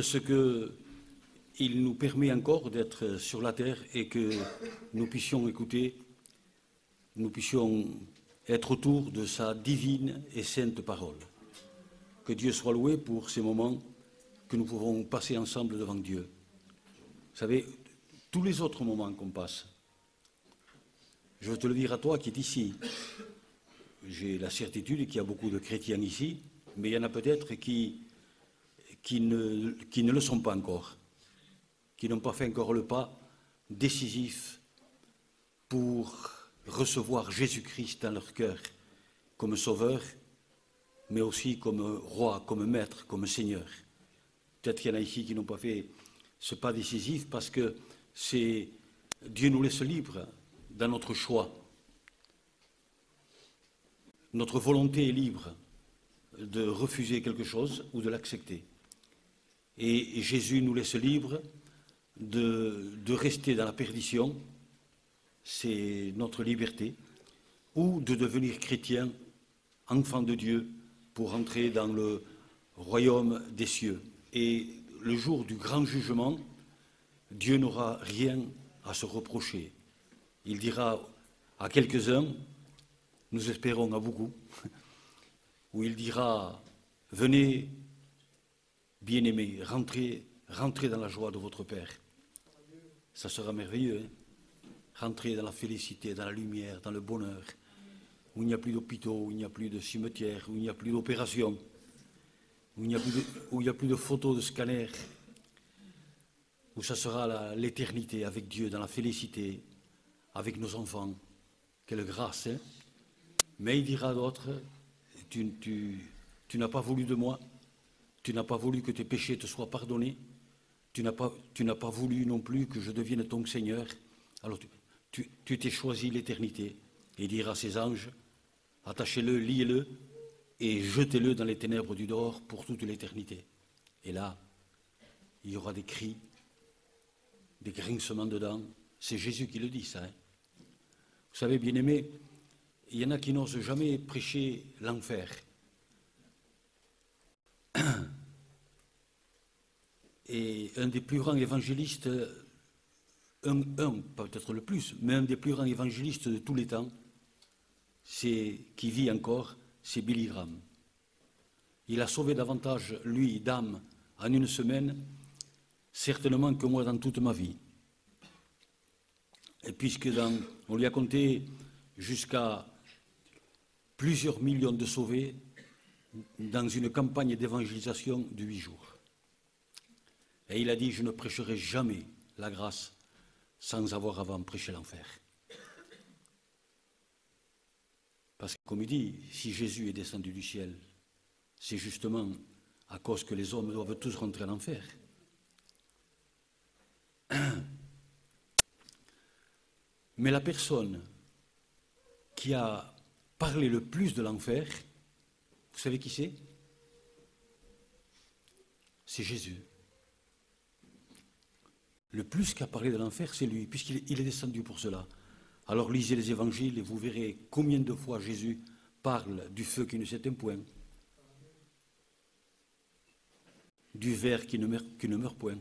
ce qu'il nous permet encore d'être sur la terre et que nous puissions écouter, nous puissions être autour de sa divine et sainte parole. Que Dieu soit loué pour ces moments que nous pouvons passer ensemble devant Dieu. Vous savez, tous les autres moments qu'on passe, je veux te le dire à toi qui es ici, j'ai la certitude qu'il y a beaucoup de chrétiens ici, mais il y en a peut-être qui ne le sont pas encore, qui n'ont pas fait encore le pas décisif pour recevoir Jésus-Christ dans leur cœur comme sauveur, mais aussi comme roi, comme maître, comme seigneur. Peut-être qu'il y en a ici qui n'ont pas fait ce pas décisif parce que Dieu nous laisse libres dans notre choix. Notre volonté est libre de refuser quelque chose ou de l'accepter. Et Jésus nous laisse libres de rester dans la perdition, c'est notre liberté, ou de devenir chrétien, enfant de Dieu, pour entrer dans le royaume des cieux. Et le jour du grand jugement, Dieu n'aura rien à se reprocher. Il dira à quelques-uns, nous espérons à beaucoup, où il dira, venez, bien-aimés, rentrez dans la joie de votre Père. Ça sera merveilleux, hein? Rentrez dans la félicité, dans la lumière, dans le bonheur, où il n'y a plus d'hôpitaux, où il n'y a plus de cimetières, où il n'y a plus d'opérations, où il n'y a plus de photos de scanners, où ça sera l'éternité avec Dieu, dans la félicité, avec nos enfants. Quelle grâce, hein? Mais il dira à d'autres, tu n'as pas voulu de moi, tu n'as pas voulu que tes péchés te soient pardonnés, tu n'as pas voulu non plus que je devienne ton Seigneur, alors tu t'es choisi l'éternité. Et il dira à ses anges, attachez-le, liez-le et jetez-le dans les ténèbres du dehors pour toute l'éternité. Et là, il y aura des cris, des grincements de dents. C'est Jésus qui le dit, ça. Hein. Vous savez, bien-aimés, il y en a qui n'osent jamais prêcher l'enfer. Et un des plus grands évangélistes, peut-être le plus, mais un des plus grands évangélistes de tous les temps, qui vit encore, c'est Billy Graham. Il a sauvé davantage, lui, d'âmes, en une semaine, certainement que moi dans toute ma vie. Et puisque on lui a compté jusqu'à plusieurs millions de sauvés dans une campagne d'évangélisation de 8 jours. Et il a dit, je ne prêcherai jamais la grâce sans avoir avant prêché l'enfer. Parce que, comme il dit, si Jésus est descendu du ciel, c'est justement à cause que les hommes doivent tous rentrer en enfer. Mais la personne qui a parlé le plus de l'enfer, vous savez qui c'est? C'est Jésus. Le plus qu'a parlé de l'enfer, c'est lui, puisqu'il est descendu pour cela. Alors lisez les évangiles et vous verrez combien de fois Jésus parle du feu qui ne s'éteint point, du ver qui ne meurt point,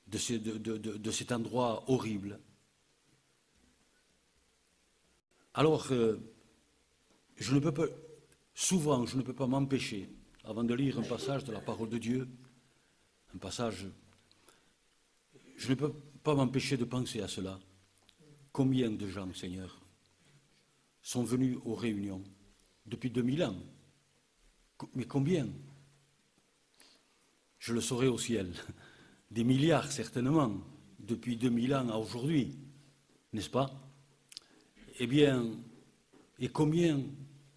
de cet endroit horrible. Alors, souvent, je ne peux pas m'empêcher, avant de lire un passage de la parole de Dieu, un passage, je ne peux pas m'empêcher de penser à cela. Combien de gens, Seigneur, sont venus aux réunions depuis 2000 ans? Mais combien? Je le saurai au ciel. Des milliards, certainement, depuis 2000 ans à aujourd'hui, n'est-ce pas? Eh bien, et combien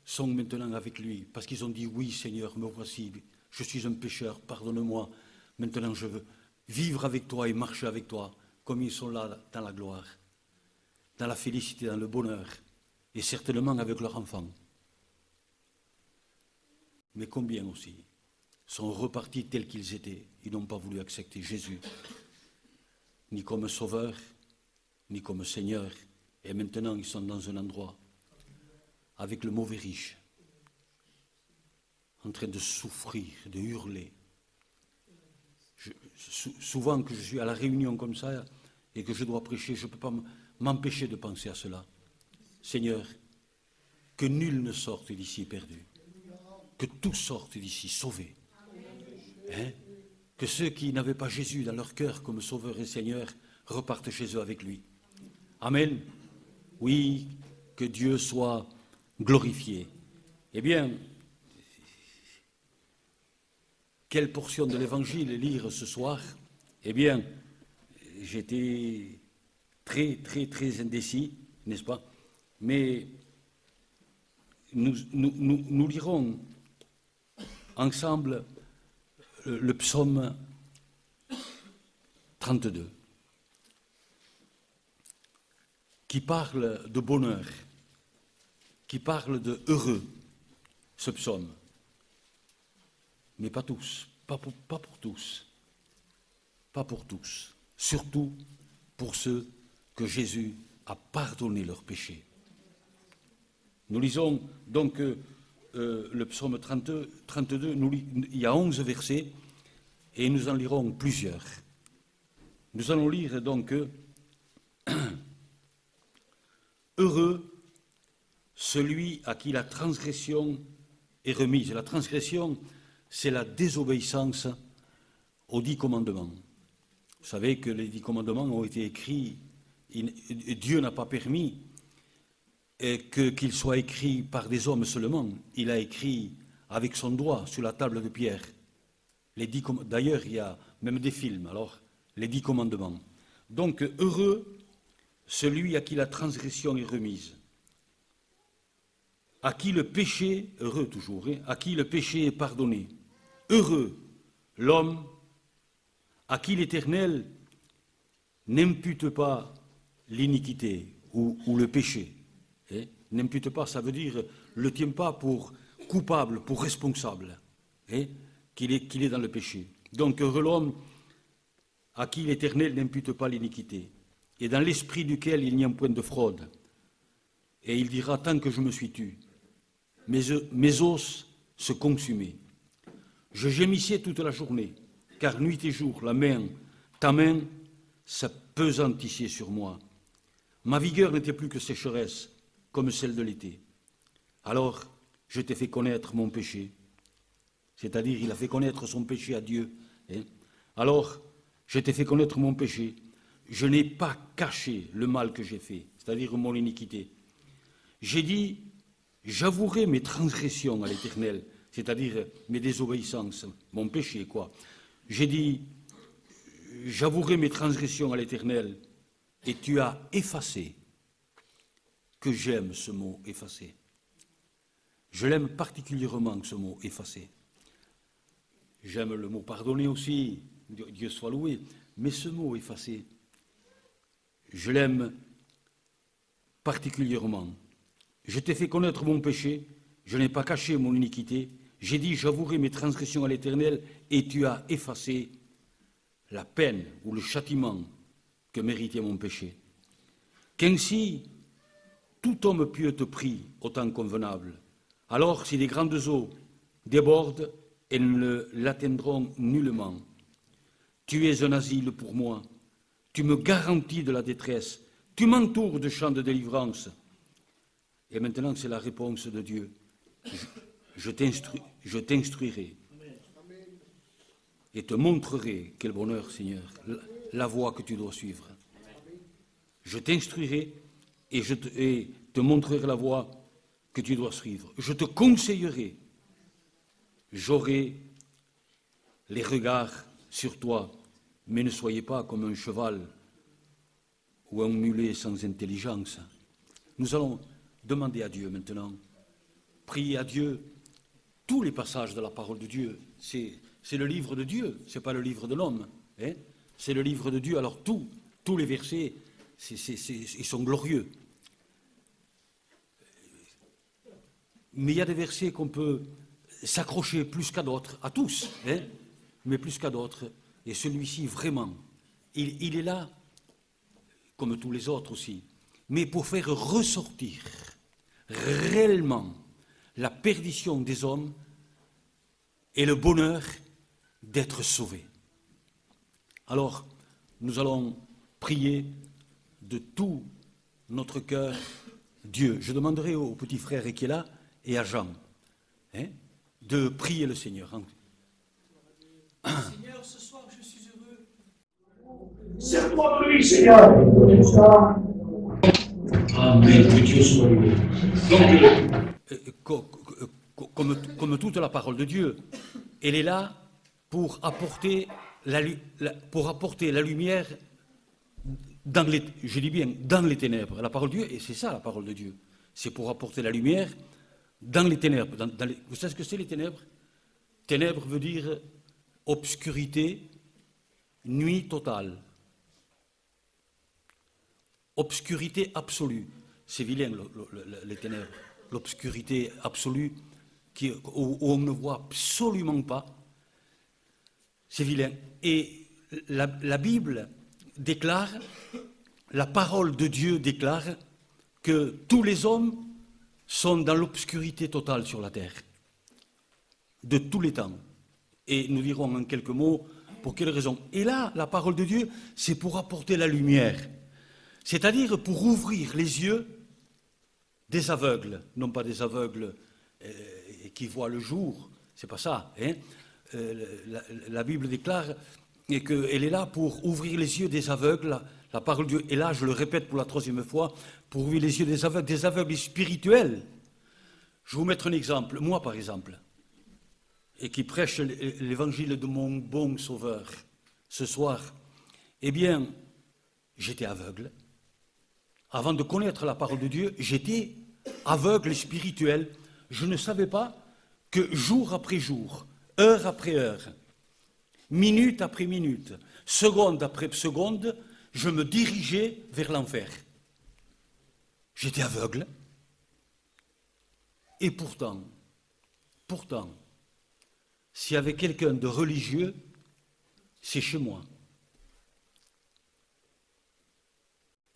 sont maintenant avec lui? Parce qu'ils ont dit, oui, Seigneur, me voici, je suis un pécheur, pardonne-moi, maintenant je veux vivre avec toi et marcher avec toi, comme ils sont là dans la gloire, dans la félicité, dans le bonheur, et certainement avec leurs enfants. Mais combien aussi sont repartis tels qu'ils étaient? Ils n'ont pas voulu accepter Jésus, ni comme sauveur, ni comme Seigneur. Et maintenant, ils sont dans un endroit avec le mauvais riche, en train de souffrir, de hurler. Souvent que je suis à la réunion comme ça et que je dois prêcher, je ne peux pas m'empêcher de penser à cela. Seigneur, que nul ne sorte d'ici perdu, que tous sortent d'ici sauvés. Hein? Que ceux qui n'avaient pas Jésus dans leur cœur comme Sauveur et Seigneur repartent chez eux avec lui. Amen. Oui, que Dieu soit glorifié. Eh bien, quelle portion de l'Évangile lire ce soir? Eh bien, j'étais très indécis, n'est-ce pas? Mais nous lirons ensemble le psaume 32, qui parle de bonheur, qui parle de heureux, ce psaume. Mais pas tous, pas pour tous, pas pour tous, surtout pour ceux que Jésus a pardonné leurs péchés. Nous lisons donc le psaume 32, il y a 11 versets et nous en lirons plusieurs. Nous allons lire donc heureux celui à qui la transgression est remise. La transgression, c'est la désobéissance aux 10 commandements. Vous savez que les 10 commandements ont été écrits, Dieu n'a pas permis qu'ils soient écrits par des hommes seulement. Il a écrit avec son doigt sur la table de pierre. D'ailleurs, il y a même des films, alors, les 10 commandements. Donc, heureux celui à qui la transgression est remise, à qui le péché, heureux toujours, à qui le péché est pardonné. Heureux l'homme à qui l'Éternel n'impute pas l'iniquité ou le péché. N'impute pas, ça veut dire ne le tient pas pour coupable, pour responsable, qu'il est dans le péché. Donc heureux l'homme à qui l'Éternel n'impute pas l'iniquité, et dans l'esprit duquel il n'y a point de fraude. Et il dira, tant que je me suis tu, mes os se consumaient. Je gémissais toute la journée, car nuit et jour, ta main s'apesantissait sur moi. Ma vigueur n'était plus que sécheresse, comme celle de l'été. Alors, je t'ai fait connaître mon péché. C'est-à-dire, il a fait connaître son péché à Dieu. Alors, je t'ai fait connaître mon péché. Je n'ai pas caché le mal que j'ai fait, c'est-à-dire mon iniquité. J'ai dit, j'avouerai mes transgressions à l'Éternel, c'est-à-dire mes désobéissances, mon péché, quoi. J'ai dit, j'avouerai mes transgressions à l'Éternel, et tu as effacé, que j'aime ce mot effacer. Je l'aime particulièrement, ce mot effacer. J'aime le mot pardonner aussi, Dieu soit loué, mais ce mot effacer, je l'aime particulièrement. Je t'ai fait connaître mon péché, je n'ai pas caché mon iniquité, j'ai dit j'avouerai mes transgressions à l'Éternel et tu as effacé la peine ou le châtiment que méritait mon péché. Qu'ainsi tout homme pieux te prie au temps convenable. Alors si les grandes eaux débordent, elles ne l'atteindront nullement. Tu es un asile pour moi, tu me garantis de la détresse, tu m'entoures de chants de délivrance. Et maintenant, c'est la réponse de Dieu. Je t'instruirai et te montrerai, quel bonheur, Seigneur, la voie que tu dois suivre. Je t'instruirai et te montrerai la voie que tu dois suivre. Je te conseillerai. J'aurai les regards sur toi, mais ne soyez pas comme un cheval ou un mulet sans intelligence. Nous allons demander à Dieu maintenant, prier à Dieu tous les passages de la parole de Dieu. C'est le livre de Dieu, ce n'est pas le livre de l'homme. C'est le livre de Dieu, alors tous les versets, ils sont glorieux. Mais il y a des versets qu'on peut s'accrocher plus qu'à d'autres, à tous, mais plus qu'à d'autres. Et celui-ci, vraiment, il est là, comme tous les autres aussi, mais pour faire ressortir réellement la perdition des hommes et le bonheur d'être sauvés. Alors, nous allons prier de tout notre cœur Dieu. Je demanderai au petit frère qui est là et à Jean de prier le Seigneur. Seigneur, ce soir, je suis heureux. Serre-toi de lui, Seigneur. Amen, que Dieu soit loué. Comme toute la parole de Dieu, elle est là pour apporter la lumière dans les, je dis bien, dans les ténèbres. La parole de Dieu, et c'est ça la parole de Dieu, c'est pour apporter la lumière dans les ténèbres. Vous savez ce que c'est les ténèbres? Ténèbres veut dire obscurité, nuit totale. Obscurité absolue. C'est vilain, les ténèbres. L'obscurité absolue où on ne voit absolument pas. C'est vilain. Et la Bible déclare, la parole de Dieu déclare que tous les hommes sont dans l'obscurité totale sur la terre, de tous les temps. Et nous dirons en quelques mots pour quelles raisons. Et là, la parole de Dieu, c'est pour apporter la lumière, c'est-à-dire pour ouvrir les yeux des aveugles, non pas des aveugles qui voient le jour, c'est pas ça. Hein. La Bible déclare qu'elle est là pour ouvrir les yeux des aveugles, la parole de Dieu. Et là, je le répète pour la 3e fois, pour ouvrir les yeux des aveugles spirituels. Je vais vous mettre un exemple. Moi, par exemple, et qui prêche l'évangile de mon bon Sauveur ce soir, eh bien, j'étais aveugle. Avant de connaître la parole de Dieu, j'étais aveugle spirituel. Je ne savais pas que jour après jour, heure après heure, minute après minute, seconde après seconde, je me dirigeais vers l'enfer. J'étais aveugle. Et pourtant, s'il y avait quelqu'un de religieux, c'est chez moi.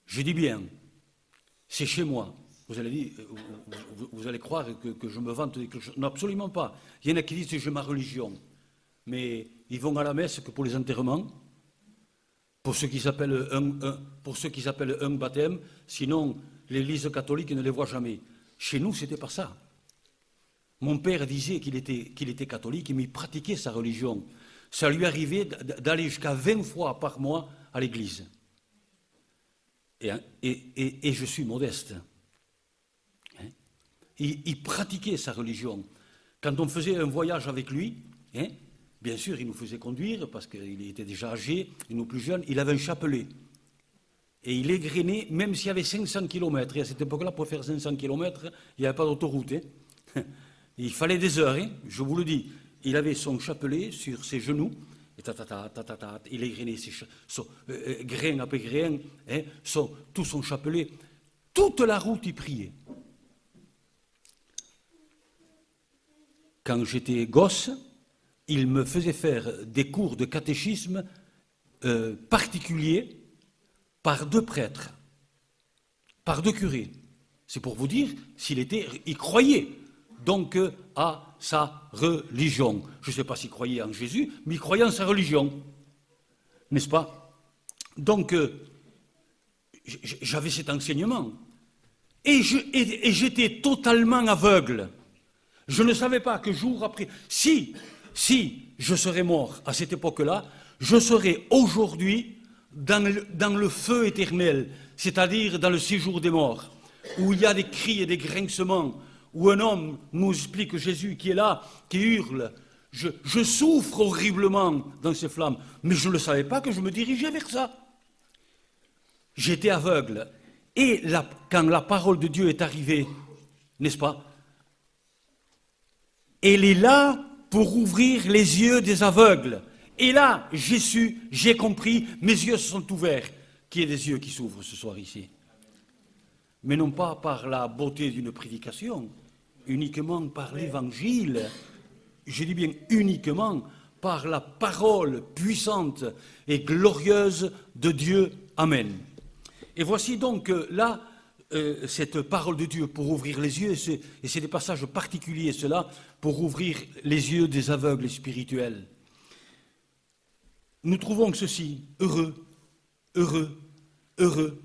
Je dis bien, c'est chez moi. Vous allez croire que je me vante de quelque chose. Non, absolument pas. Il y en a qui disent que j'ai ma religion. Mais ils vont à la messe que pour les enterrements, pour ceux qui s'appellent un baptême, sinon l'Église catholique ne les voit jamais. Chez nous, c'était pas ça. Mon père disait qu'il était catholique, mais il pratiquait sa religion. Ça lui arrivait d'aller jusqu'à 20 fois par mois à l'église. Et je suis modeste. Hein? Il pratiquait sa religion. Quand on faisait un voyage avec lui, hein, bien sûr, il nous faisait conduire, parce qu'il était déjà âgé, et nous plus jeunes, il avait un chapelet. Et il égrenait, même s'il y avait 500 km. Et à cette époque-là, pour faire 500 km, il n'y avait pas d'autoroute. Hein. Il fallait des heures, hein, je vous le dis. Il avait son chapelet sur ses genoux, et il égrenait grain après grain, hein, tout son chapelet. Toute la route, il priait. Quand j'étais gosse, il me faisait faire des cours de catéchisme particuliers par 2 prêtres, par 2 curés. C'est pour vous dire il croyait donc à sa religion. Je ne sais pas s'il croyait en Jésus, mais il croyait en sa religion. N'est-ce pas? Donc, j'avais cet enseignement. Et j'étais totalement aveugle. Je ne savais pas que jour après... Si je serais mort à cette époque-là, je serais aujourd'hui dans le feu éternel, c'est-à-dire dans le séjour des morts, où il y a des cris et des grincements, où un homme nous explique Jésus qui est là, qui hurle. Je souffre horriblement dans ces flammes, mais je ne savais pas que je me dirigeais vers ça. J'étais aveugle. Et quand la parole de Dieu est arrivée, n'est-ce pas? Elle est là pour ouvrir les yeux des aveugles. Et là, j'ai compris, mes yeux se sont ouverts. Qui est des yeux qui s'ouvrent ce soir ici? Mais non pas par la beauté d'une prédication, uniquement par l'Évangile. Je dis bien uniquement par la parole puissante et glorieuse de Dieu. Amen. Et voici donc là, cette parole de Dieu pour ouvrir les yeux, et c'est des passages particuliers, cela, pour ouvrir les yeux des aveugles spirituels. nous trouvons ceci, heureux, heureux, heureux.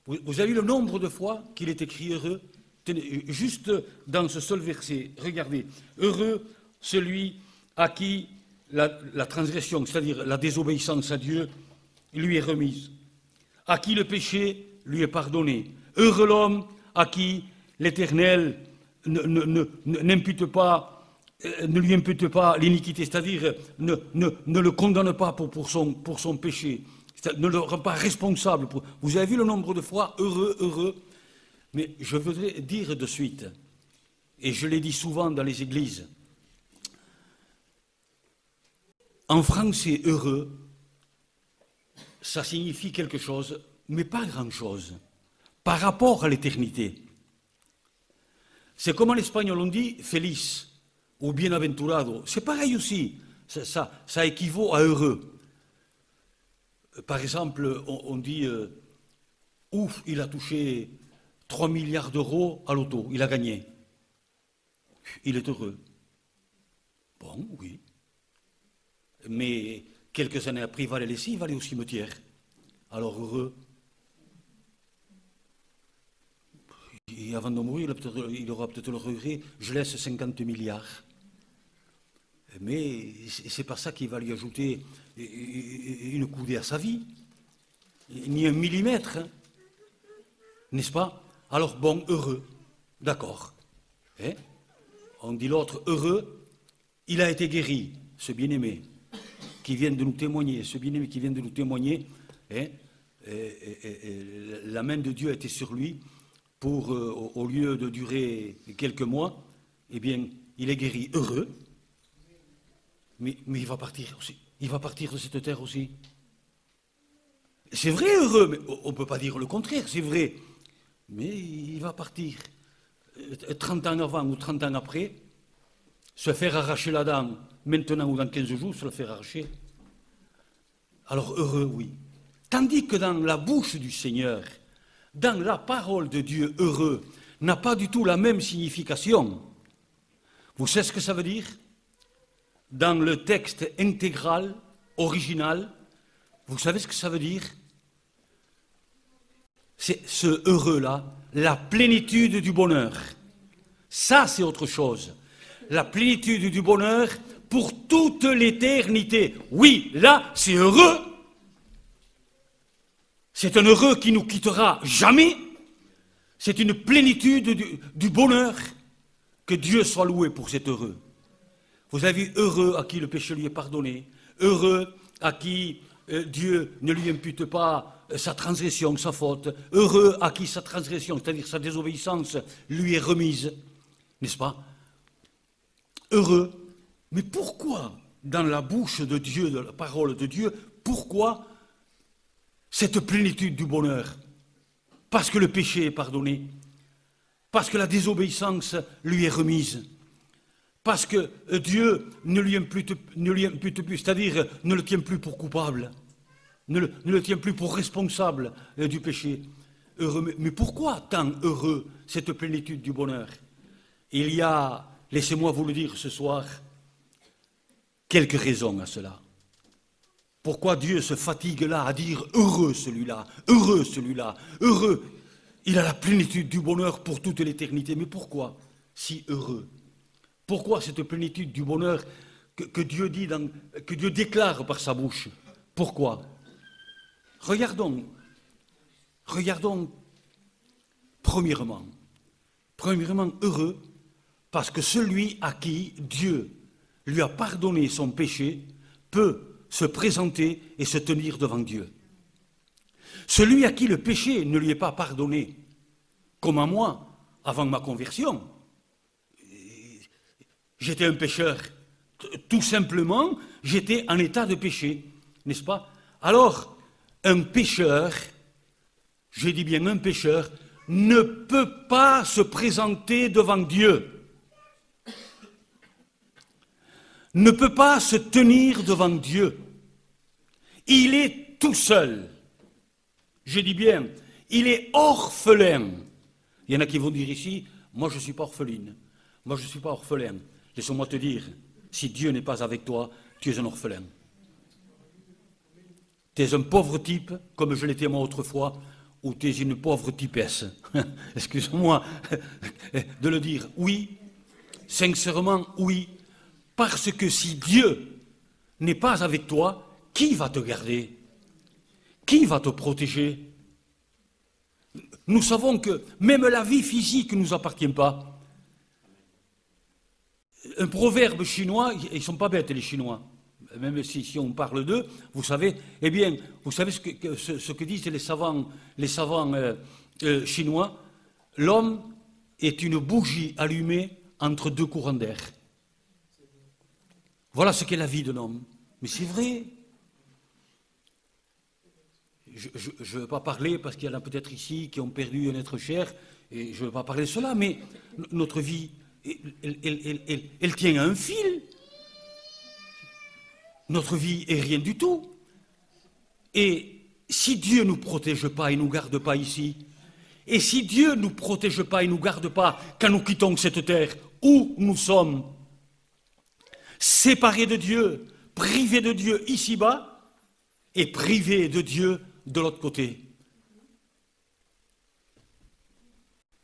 Vous avez vu le nombre de fois qu'il est écrit heureux? Tenez, juste dans ce seul verset, regardez, heureux celui à qui la transgression, c'est-à-dire la désobéissance à Dieu, lui est remise, à qui le péché lui est pardonné. Heureux l'homme à qui l'Éternel n'impute pas, ne lui impute pas l'iniquité, c'est-à-dire ne le condamne pas pour son péché, ne le rend pas responsable. Vous avez vu le nombre de fois heureux, heureux. Mais je voudrais dire de suite, et je l'ai dit souvent dans les églises, en français heureux, ça signifie quelque chose, mais pas grand-chose, par rapport à l'éternité. C'est comme en espagnol on dit feliz ou bienaventurado. C'est pareil aussi, ça équivaut à heureux. Par exemple, on dit ouf, il a touché 3 milliards d'euros à l'auto, il a gagné. Il est heureux. Bon, oui. Mais quelques années après, il va aller laisser, il va aller au cimetière. Alors heureux. Et avant de mourir, il aura peut-être le regret, je laisse 50 milliards. Mais c'est pas ça qui va lui ajouter une coudée à sa vie. Ni un millimètre. Hein. N'est-ce pas? Alors bon, heureux. D'accord. Hein? On dit l'autre heureux, il a été guéri, ce bien-aimé, qui vient de nous témoigner, ce bien-aimé qui vient de nous témoigner, hein? La main de Dieu a été sur lui pour, au lieu de durer quelques mois, eh bien, il est guéri, heureux, mais il va partir aussi. Il va partir de cette terre aussi. C'est vrai, heureux, mais on ne peut pas dire le contraire, c'est vrai. Mais il va partir 30 ans avant ou 30 ans après, se faire arracher la dent, maintenant ou dans 15 jours, se la faire arracher. Alors heureux, oui. Tandis que dans la bouche du Seigneur, dans la parole de Dieu, heureux, n'a pas du tout la même signification. Vous savez ce que ça veut dire? Dans le texte intégral, original, vous savez ce que ça veut dire? C'est ce heureux-là, la plénitude du bonheur. Ça, c'est autre chose. La plénitude du bonheur pour toute l'éternité. Oui, là, c'est heureux. C'est un heureux qui nous quittera jamais. C'est une plénitude du bonheur. Que Dieu soit loué pour cet heureux. Vous avez vu, heureux à qui le péché lui est pardonné. Heureux à qui Dieu ne lui impute pas sa transgression, sa faute. Heureux à qui sa transgression, c'est-à-dire sa désobéissance, lui est remise. N'est-ce pas? Heureux. Mais pourquoi, dans la bouche de Dieu, de la parole de Dieu, pourquoi cette plénitude du bonheur? Parce que le péché est pardonné. Parce que la désobéissance lui est remise. Parce que Dieu ne lui impute plus, c'est-à-dire ne le tient plus pour coupable. Ne le tient plus pour responsable du péché. Heureux. Mais pourquoi tant heureux, cette plénitude du bonheur? Il y a, laissez-moi vous le dire ce soir, quelques raisons à cela. Pourquoi Dieu se fatigue là à dire heureux celui-là, heureux celui-là, heureux? Il a la plénitude du bonheur pour toute l'éternité. Mais pourquoi si heureux? Pourquoi cette plénitude du bonheur que Dieu dit que Dieu déclare par sa bouche? Pourquoi? Regardons, premièrement, heureux, parce que celui à qui Dieu lui a pardonné son péché peut se présenter et se tenir devant Dieu. Celui à qui le péché ne lui est pas pardonné, comme à moi, avant ma conversion, j'étais un pécheur. Tout simplement, j'étais en état de péché, n'est-ce pas? Alors, un pécheur, je dis bien un pécheur, ne peut pas se présenter devant Dieu. Ne peut pas se tenir devant Dieu. Il est tout seul. Je dis bien, il est orphelin. Il y en a qui vont dire ici, moi je ne suis pas orpheline, moi je ne suis pas orphelin. Laisse-moi te dire, si Dieu n'est pas avec toi, tu es un orphelin. tu es un pauvre type, comme je l'étais moi autrefois, ou tu es une pauvre typesse. Excuse-moi de le dire. Oui, sincèrement, oui. Parce que si Dieu n'est pas avec toi, qui va te garder? Qui va te protéger? Nous savons que même la vie physique ne nous appartient pas. Un proverbe chinois, ils ne sont pas bêtes les Chinois, même si on parle d'eux, vous savez, eh bien, vous savez ce que disent les savants chinois? L'homme est une bougie allumée entre deux courants d'air. Voilà ce qu'est la vie d'un homme. Mais c'est vrai. Je ne veux pas parler, parce qu'il y en a peut-être ici qui ont perdu un être cher, et je ne veux pas parler de cela, mais notre vie, elle tient à un fil. Notre vie est rien du tout. Et si Dieu ne nous protège pas et ne nous garde pas ici, et si Dieu ne nous protège pas et ne nous garde pas quand nous quittons cette terre, où nous sommes séparés de Dieu, privés de Dieu ici-bas, et privés de Dieu de l'autre côté.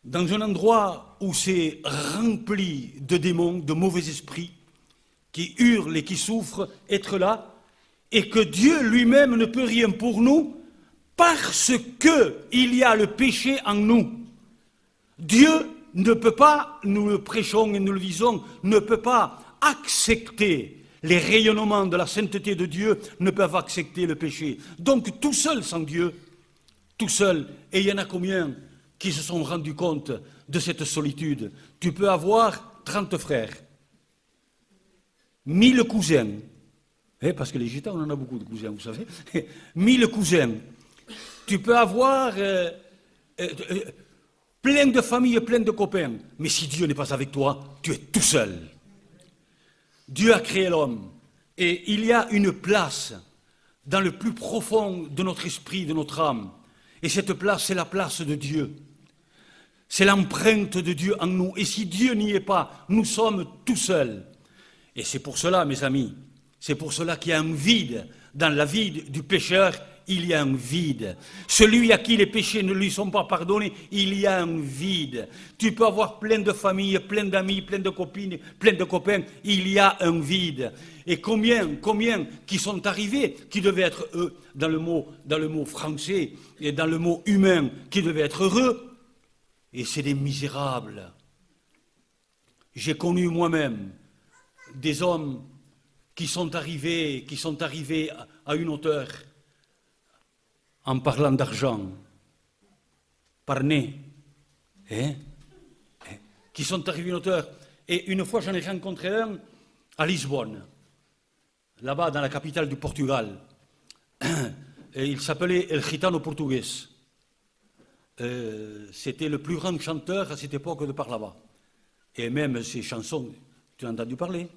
Dans un endroit où c'est rempli de démons, de mauvais esprits, qui hurlent et qui souffrent, être là, et que Dieu lui-même ne peut rien pour nous, parce qu'il y a le péché en nous. Dieu ne peut pas, nous le prêchons et nous le visons, ne peut pas accepter les rayonnements de la sainteté de Dieu, ne peuvent accepter le péché. Donc tout seul sans Dieu, tout seul, et il y en a combien qui se sont rendus compte de cette solitude? Tu peux avoir 30 frères, 1000 cousins, parce que les gitans, on en a beaucoup de cousins, vous savez, 1000 cousins. Tu peux avoir plein de familles, plein de copains, mais si Dieu n'est pas avec toi, tu es tout seul. Dieu a créé l'homme, et il y a une place dans le plus profond de notre esprit, de notre âme, et cette place, c'est la place de Dieu. C'est l'empreinte de Dieu en nous, et si Dieu n'y est pas, nous sommes tout seuls. Et c'est pour cela, mes amis, c'est pour cela qu'il y a un vide. Dans la vie du pécheur, il y a un vide. Celui à qui les péchés ne lui sont pas pardonnés, il y a un vide. Tu peux avoir plein de familles, plein d'amis, plein de copines, plein de copains, il y a un vide. Et combien qui sont arrivés, qui devaient être, eux, dans le mot français et dans le mot humain, qui devaient être heureux, et c'est des misérables. J'ai connu moi-même des hommes qui sont arrivés à une hauteur en parlant d'argent, par nez, qui sont arrivés à une hauteur. Et une fois, j'en ai rencontré un à Lisbonne, là-bas dans la capitale du Portugal. Et il s'appelait El Gitano Portugués. C'était le plus grand chanteur à cette époque de par là-bas. Et même ses chansons, tu as entendu parler,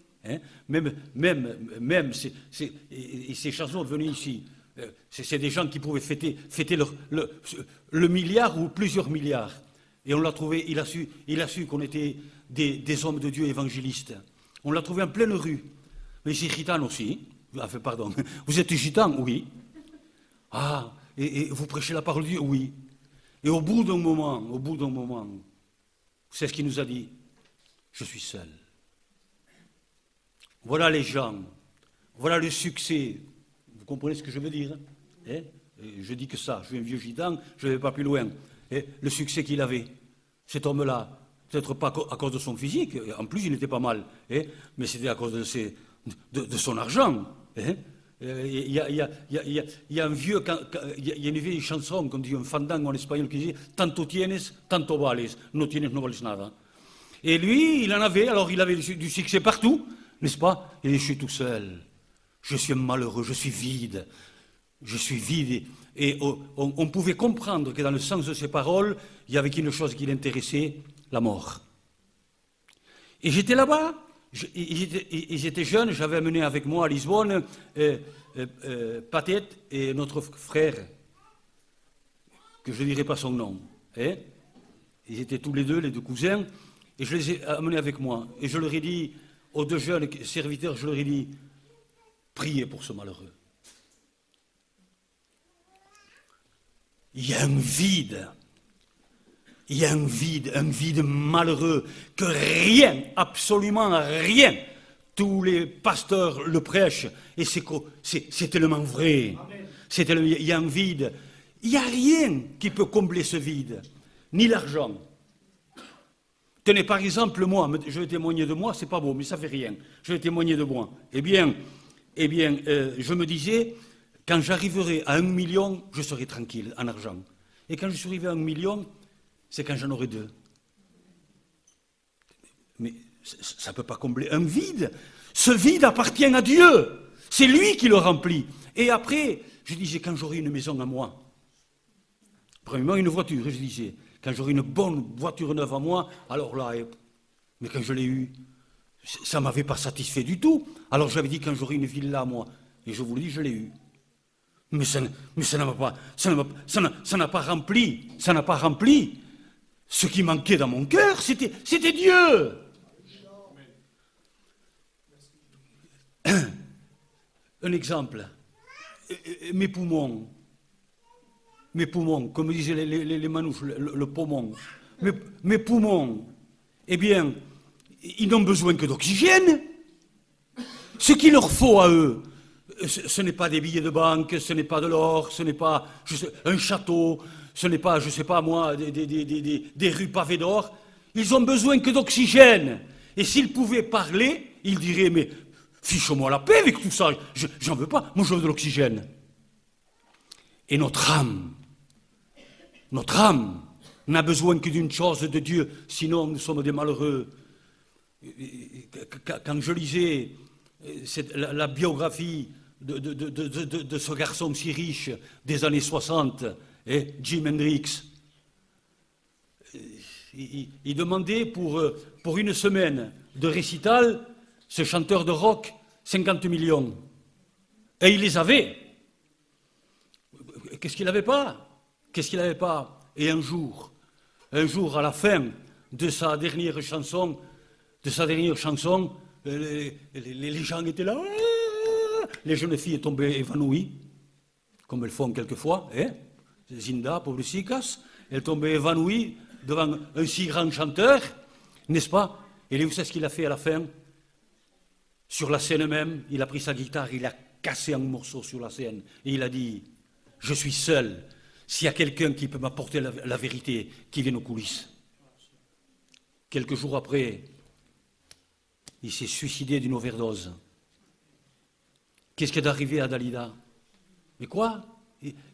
même ces chansons venaient ici. C'est des gens qui pouvaient fêter le milliard ou plusieurs milliards. Et on l'a trouvé, il a su qu'on était des hommes de Dieu évangélistes. On l'a trouvé en pleine rue. Mais c'est gitan aussi. Enfin, pardon. Vous êtes gitan? Oui. Ah, et vous prêchez la parole de Dieu? Oui. Et au bout d'un moment, vous savez ce qu'il nous a dit? Je suis seul. Voilà les gens, voilà le succès. Vous comprenez ce que je veux dire? Je dis que ça, je suis un vieux gitan, je ne vais pas plus loin. Le succès qu'il avait, cet homme-là, peut-être pas à cause de son physique, en plus il était pas mal, mais c'était à cause de son argent. Il y a une vieille chanson, comme dit un fandango en espagnol, qui dit « Tanto tienes, tanto vales, no tienes, no vales nada ». Et lui, il en avait, alors il avait du succès partout, n'est-ce pas? Et je suis tout seul, je suis malheureux, je suis vide. Et on pouvait comprendre que dans le sens de ces paroles, il y avait qu'une chose qui l'intéressait, la mort. Et j'étais là-bas, ils étaient jeunes, j'avais amené avec moi à Lisbonne Patette et notre frère, que je ne dirai pas son nom. Ils étaient tous les deux cousins, et je les ai amenés avec moi. Et je leur ai dit, aux deux jeunes serviteurs, je leur ai dit, priez pour ce malheureux. il y a un vide. Il y a un vide malheureux, que rien, absolument rien, tous les pasteurs le prêchent, et c'est tellement vrai. Il y a un vide. Il n'y a rien qui peut combler ce vide, ni l'argent. Tenez, par exemple, moi, je vais témoigner de moi, c'est pas beau, mais ça fait rien. Je vais témoigner de moi. Eh bien, je me disais, quand j'arriverai à 1 million, je serai tranquille en argent. Et quand je suis arrivé à 1 million, c'est quand j'en aurai 2. Mais ça ne peut pas combler un vide. Ce vide appartient à Dieu. C'est lui qui le remplit. Et après, je disais, quand j'aurai une maison à moi, premièrement une voiture, je disais, quand j'aurai une bonne voiture neuve à moi, alors là, mais quand je l'ai eue, ça ne m'avait pas satisfait du tout. Alors j'avais dit, quand j'aurai une villa à moi, et je vous le dis, je l'ai eue. Mais ça n'a pas rempli ce qui manquait dans mon cœur, c'était Dieu. Un exemple, mes poumons, comme disaient les manouches, le poumon, mes poumons, eh bien, ils n'ont besoin que d'oxygène. Ce qu'il leur faut à eux, ce n'est pas des billets de banque, ce n'est pas de l'or, ce n'est pas un château, ce n'est pas, je ne sais pas moi, des rues pavées d'or. Ils ont besoin que d'oxygène. Et s'ils pouvaient parler, ils diraient, mais fiche-moi la paix avec tout ça, j'en veux pas, moi je veux de l'oxygène. Et notre âme n'a besoin que d'une chose de Dieu, sinon nous sommes des malheureux. Quand je lisais la biographie de ce garçon si riche des années 60, Jim Hendrix, il demandait pour une semaine de récital, ce chanteur de rock, 50 millions. Et il les avait. Qu'est-ce qu'il n'avait pas? Et un jour, à la fin de sa dernière chanson, les gens étaient là. Les jeunes filles tombaient évanouies, comme elles font quelquefois. Zinda, Pobrecicas, elles tombaient évanouies devant un si grand chanteur, n'est-ce pas? Et vous savez ce qu'il a fait à la fin? Sur la scène même, il a pris sa guitare, il a cassé en morceaux sur la scène, et il a dit, je suis seul, s'il y a quelqu'un qui peut m'apporter la vérité, qui vienne aux coulisses. Quelques jours après, il s'est suicidé d'une overdose. Qu'est-ce qui est arrivé à Dalida? Mais quoi?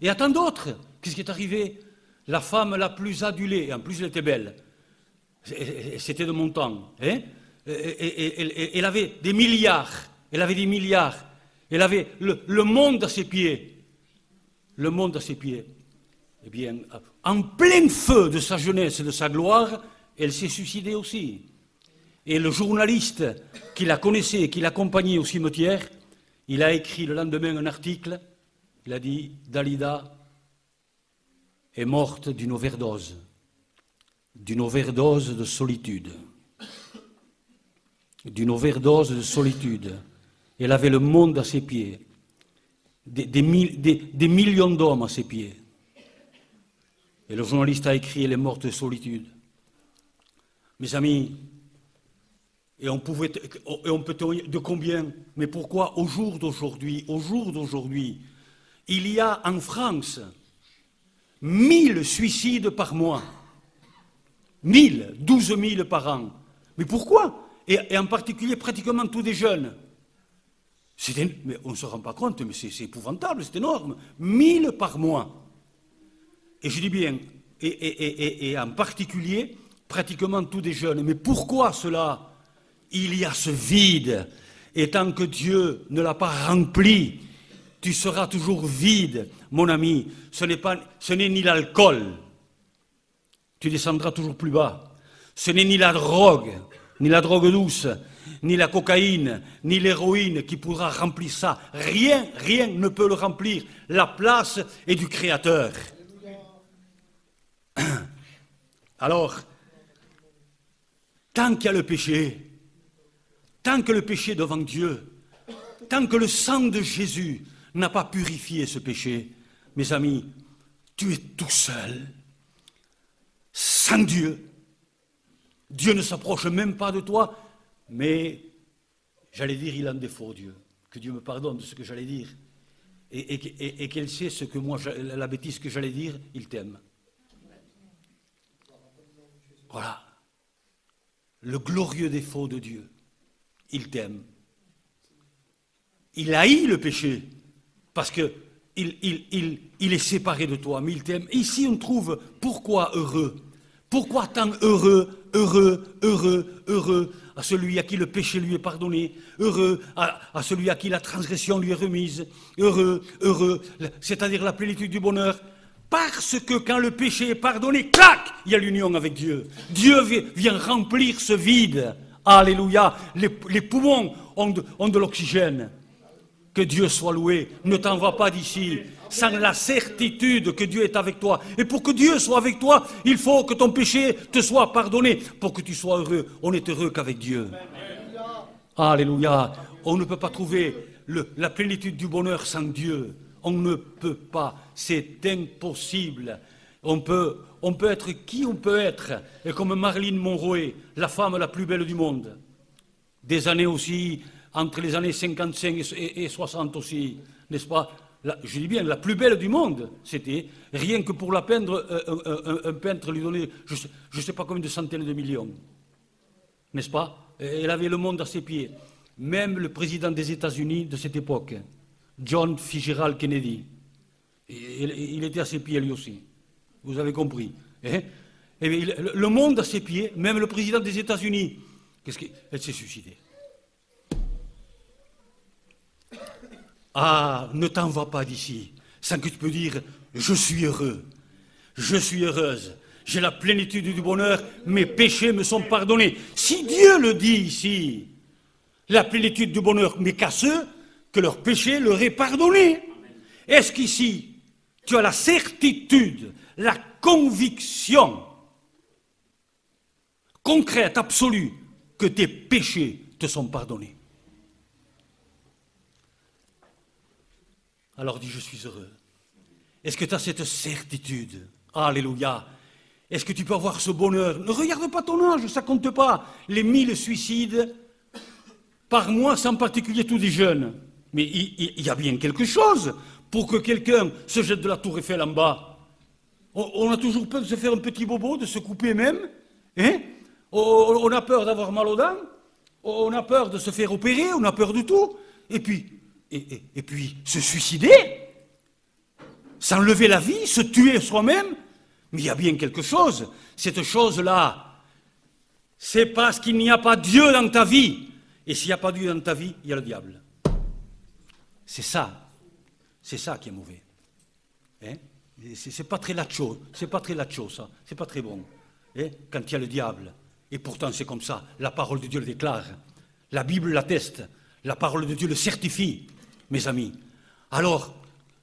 Et à tant d'autres, qu'est-ce qui est arrivé? La femme la plus adulée, et en plus elle était belle, c'était de mon temps, elle avait des milliards, elle avait le monde à ses pieds, Eh bien, en plein feu de sa jeunesse et de sa gloire, elle s'est suicidée aussi. Et le journaliste qui la connaissait, qui l'accompagnait au cimetière, il a écrit le lendemain un article, il a dit « Dalida est morte d'une overdose de solitude. D'une overdose de solitude. Elle avait le monde à ses pieds, des millions d'hommes à ses pieds. Et le journaliste a écrit « Elle est morte de solitude ». Mes amis, et on peut témoigner de combien, mais pourquoi au jour d'aujourd'hui, il y a en France 1000 suicides par mois, 12 000 par an. Mais pourquoi? Et en particulier pratiquement tous des jeunes. Mais on ne se rend pas compte, mais c'est épouvantable, c'est énorme. 1000 par mois. Et je dis bien, et en particulier pratiquement tous des jeunes. Mais pourquoi cela? Il y a ce vide, et tant que Dieu ne l'a pas rempli, tu seras toujours vide, mon ami. Ce n'est ni l'alcool, tu descendras toujours plus bas. Ce n'est ni la drogue douce, ni la cocaïne, ni l'héroïne qui pourra remplir ça. Rien ne peut le remplir. La place est du Créateur. Alors, tant qu'il y a le péché, tant que le péché devant Dieu, tant que le sang de Jésus n'a pas purifié ce péché, mes amis, tu es tout seul, sans Dieu. Dieu ne s'approche même pas de toi, mais, j'allais dire, il en défaut, Dieu. Que Dieu me pardonne de ce que j'allais dire. Et qu'elle sait ce que moi, la bêtise que j'allais dire, il t'aime. Voilà. Le glorieux défaut de Dieu. Il t'aime. Il haït le péché, parce qu'il est séparé de toi, mais il t'aime. Ici, on trouve pourquoi heureux. Pourquoi tant heureux, heureux, heureux, heureux à celui à qui le péché lui est pardonné, heureux à celui à qui la transgression lui est remise, heureux, heureux, c'est-à-dire la plénitude du bonheur. Parce que quand le péché est pardonné, clac, il y a l'union avec Dieu. Dieu vient remplir ce vide. Alléluia. Les poumons ont de l'oxygène. Que Dieu soit loué. Ne t'en va pas d'ici sans la certitude que Dieu est avec toi. Et pour que Dieu soit avec toi, il faut que ton péché te soit pardonné. Pour que tu sois heureux, on n'est heureux qu'avec Dieu. Alléluia. On ne peut pas trouver la plénitude du bonheur sans Dieu. On ne peut pas. C'est impossible. On peut être qui on peut être. Et comme Marilyn Monroe, la femme la plus belle du monde. Des années aussi, entre les années 55 et 60 aussi, n'est-ce pas? Je dis bien, la plus belle du monde, c'était rien que pour la peindre, un peintre lui donnait, je ne sais pas combien de centaines de millions, n'est-ce pas? Elle avait le monde à ses pieds. Même le président des États-Unis de cette époque, John Fitzgerald Kennedy, il était à ses pieds lui aussi. Vous avez compris. Hein? Et le monde à ses pieds, même le président des États-Unis, elle s'est suicidée. Ah, ne t'en va pas d'ici, sans que tu peux dire « Je suis heureux, je suis heureuse, j'ai la plénitude du bonheur, mes péchés me sont pardonnés. » Si Dieu le dit ici, la plénitude du bonheur, mais qu'à ceux que leur péché leur est pardonné. Est-ce qu'ici, tu as la certitude, la conviction concrète, absolue, que tes péchés te sont pardonnés? Alors dis, je suis heureux. Est-ce que tu as cette certitude? Alléluia. Est-ce que tu peux avoir ce bonheur? Ne regarde pas ton âge, ça ne compte pas. Les 1000 suicides par mois, c'est en particulier tous des jeunes. Mais il y a bien quelque chose pour que quelqu'un se jette de la tour Eiffel en bas. On a toujours peur de se faire un petit bobo, de se couper même. Hein? On a peur d'avoir mal aux dents. On a peur de se faire opérer. On a peur de tout. Et puis, se suicider, s'enlever la vie, se tuer soi-même, mais il y a bien quelque chose. Cette chose-là, c'est parce qu'il n'y a pas Dieu dans ta vie. Et s'il n'y a pas Dieu dans ta vie, il y a le diable. C'est ça qui est mauvais. Hein? C'est pas très lacho, ça. C'est pas très bon. Hein? Quand il y a le diable. Et pourtant, c'est comme ça. La parole de Dieu le déclare. La Bible l'atteste. La parole de Dieu le certifie, mes amis. Alors,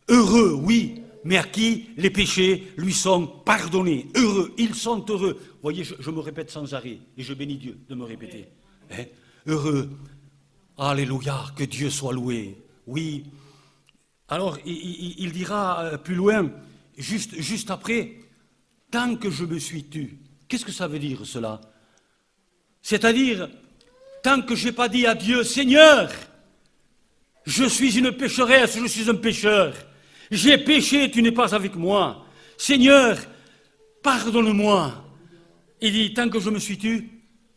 heureux, oui, mais à qui les péchés lui sont pardonnés. Heureux, ils sont heureux. Vous voyez, je me répète sans arrêt, et je bénis Dieu de me répéter. Hein? Heureux, alléluia, que Dieu soit loué. Oui. Alors, il dira plus loin, juste après, tant que je me suis tu. Qu'est-ce que ça veut dire, cela? C'est-à-dire, tant que je n'ai pas dit à Dieu, Seigneur, je suis une pécheresse, je suis un pécheur. J'ai péché, tu n'es pas avec moi. Seigneur, pardonne-moi. Il dit, tant que je me suis tu,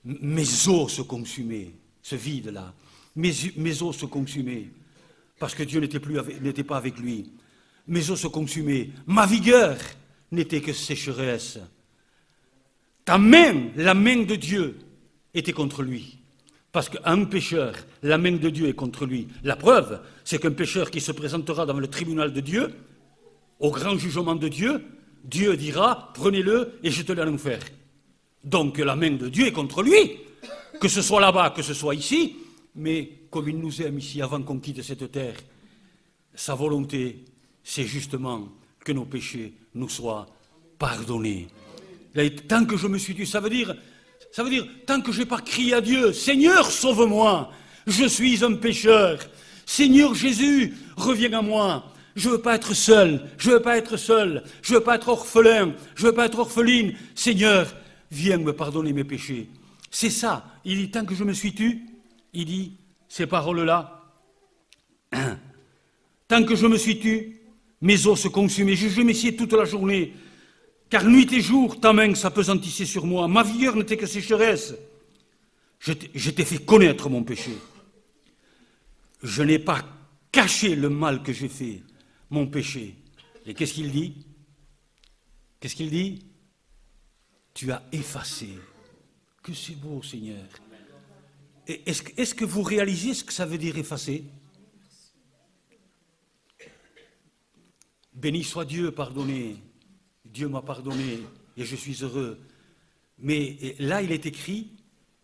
mes os se consumaient, ce vide-là. Mes os se consumaient, parce que Dieu n'était pas avec lui. Mes os se consumaient. Ma vigueur n'était que sécheresse. Ta main, la main de Dieu, était contre lui. Parce qu'un pécheur, la main de Dieu est contre lui. La preuve, c'est qu'un pécheur qui se présentera dans le tribunal de Dieu, au grand jugement de Dieu, Dieu dira, prenez-le et jetez-le en enfer. Donc la main de Dieu est contre lui, que ce soit là-bas, que ce soit ici, mais comme il nous aime ici avant qu'on quitte cette terre, sa volonté, c'est justement que nos péchés nous soient pardonnés. Là, tant que je me suis dit, ça veut dire, tant que je n'ai pas crié à Dieu, Seigneur, sauve-moi, je suis un pécheur, Seigneur Jésus, reviens à moi, Je ne veux pas être seul, je ne veux pas être seul, je ne veux pas être orphelin, je ne veux pas être orpheline. Seigneur, viens me pardonner mes péchés. C'est ça. Il dit, tant que je me suis tu, il dit ces paroles-là, tant que je me suis tu, mes os se consumaient, je m'essayais toute la journée, car nuit et jour, ta main s'appesantissait sur moi, ma vigueur n'était que sécheresse. Je t'ai fait connaître mon péché. Je n'ai pas caché le mal que j'ai fait, mon péché. Et qu'est-ce qu'il dit? Qu'est-ce qu'il dit? Tu as effacé. Que c'est beau, Seigneur. Est-ce que vous réalisez ce que ça veut dire effacer? Béni soit Dieu, pardonné. Dieu m'a pardonné et je suis heureux. Mais là, il est écrit,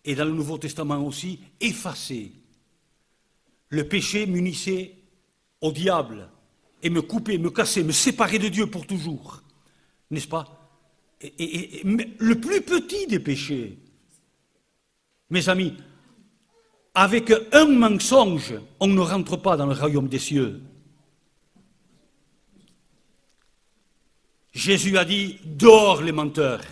et dans le Nouveau Testament aussi, effacé. Le péché m'unissait au diable et me coupait, me cassait, me séparait de Dieu pour toujours. N'est-ce pas? Le plus petit des péchés, mes amis, avec un mensonge, on ne rentre pas dans le royaume des cieux. Jésus a dit, dehors les menteurs.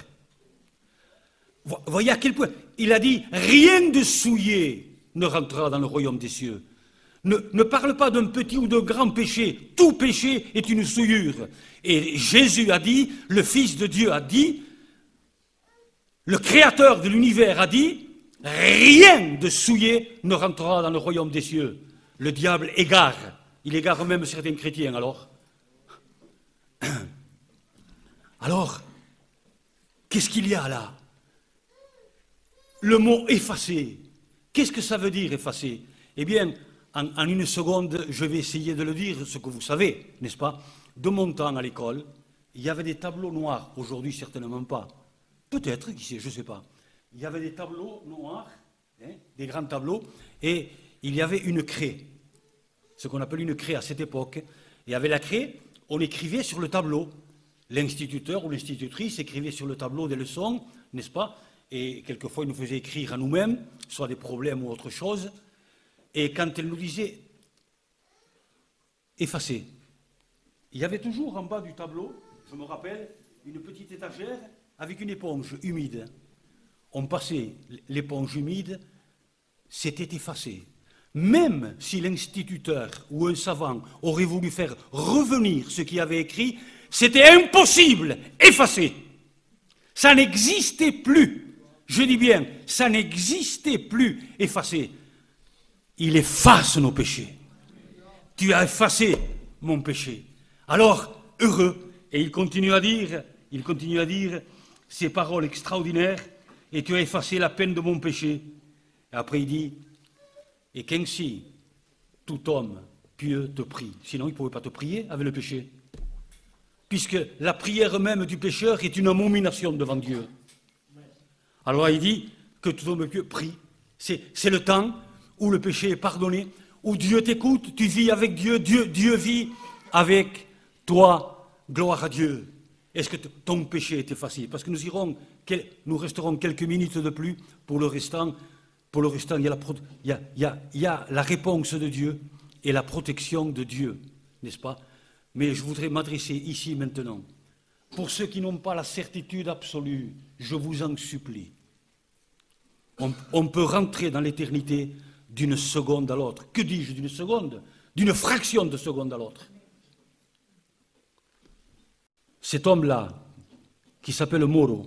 Voyez à quel point il a dit, rien de souillé ne rentrera dans le royaume des cieux. Ne parle pas d'un petit ou d'un grand péché. Tout péché est une souillure. Et Jésus a dit, le Fils de Dieu a dit, le Créateur de l'univers a dit, rien de souillé ne rentrera dans le royaume des cieux. Le diable égare. Il égare même certains chrétiens, alors. Alors, qu'est-ce qu'il y a là? Le mot effacer. Qu'est-ce que ça veut dire effacer? Eh bien, en une seconde, je vais essayer de le dire, ce que vous savez, n'est-ce pas? De mon temps à l'école, il y avait des tableaux noirs. Aujourd'hui, certainement pas. Peut-être, qui sait, je ne sais pas. Il y avait des tableaux noirs, hein, des grands tableaux, et il y avait une craie. Ce qu'on appelle une craie à cette époque. Et avec la craie, on écrivait sur le tableau. L'instituteur ou l'institutrice écrivait sur le tableau des leçons, n'est-ce pas? Et quelquefois, il nous faisait écrire à nous-mêmes, soit des problèmes ou autre chose. Et quand elle nous disait « effacer », il y avait toujours en bas du tableau, je me rappelle, une petite étagère avec une éponge humide. On passait l'éponge humide, c'était effacé. Même si l'instituteur ou un savant aurait voulu faire revenir ce qu'il avait écrit, c'était impossible, effacé. Ça n'existait plus. Je dis bien, ça n'existait plus, effacé. Il efface nos péchés. Tu as effacé mon péché. Alors, heureux. Et il continue à dire ces paroles extraordinaires, et tu as effacé la peine de mon péché. Et après il dit, et qu'ainsi tout homme pieux te prie. Sinon il ne pouvait pas te prier avec le péché. Puisque la prière même du pécheur est une abomination devant Dieu. Alors il dit que tout homme pieux prie. C'est le temps où le péché est pardonné, où Dieu t'écoute, tu vis avec Dieu, Dieu vit avec toi. Gloire à Dieu. Est-ce que ton péché est effacé? Parce que nous resterons quelques minutes de plus. Pour le restant, il y a la réponse de Dieu et la protection de Dieu, n'est-ce pas? Mais je voudrais m'adresser ici maintenant. Pour ceux qui n'ont pas la certitude absolue, je vous en supplie. On peut rentrer dans l'éternité d'une seconde à l'autre. Que dis-je d'une seconde? D'une fraction de seconde à l'autre. Cet homme-là, qui s'appelle Moro,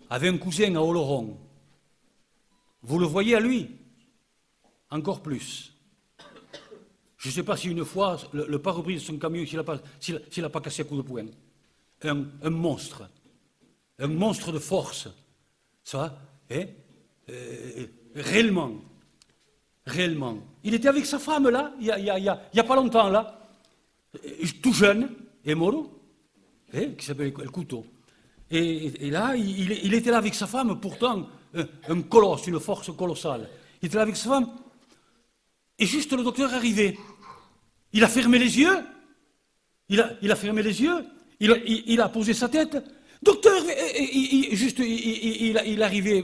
avait un cousin à Oloron. Vous le voyez à lui? Encore plus. Je ne sais pas si une fois, le pare-brise de son camion, s'il n'a pas cassé à coup de poing. Un monstre. Un monstre de force. Ça, hein? Réellement. Réellement. Il était avec sa femme, là, il y a pas longtemps, là. Tout jeune, et Moro, qui s'appelle El Couteau. Et là, il était là avec sa femme, pourtant, un colosse, une force colossale. Il était là avec sa femme, et juste le docteur est arrivé. Il a fermé les yeux, il a fermé les yeux, il a posé sa tête. Docteur, il arrivait,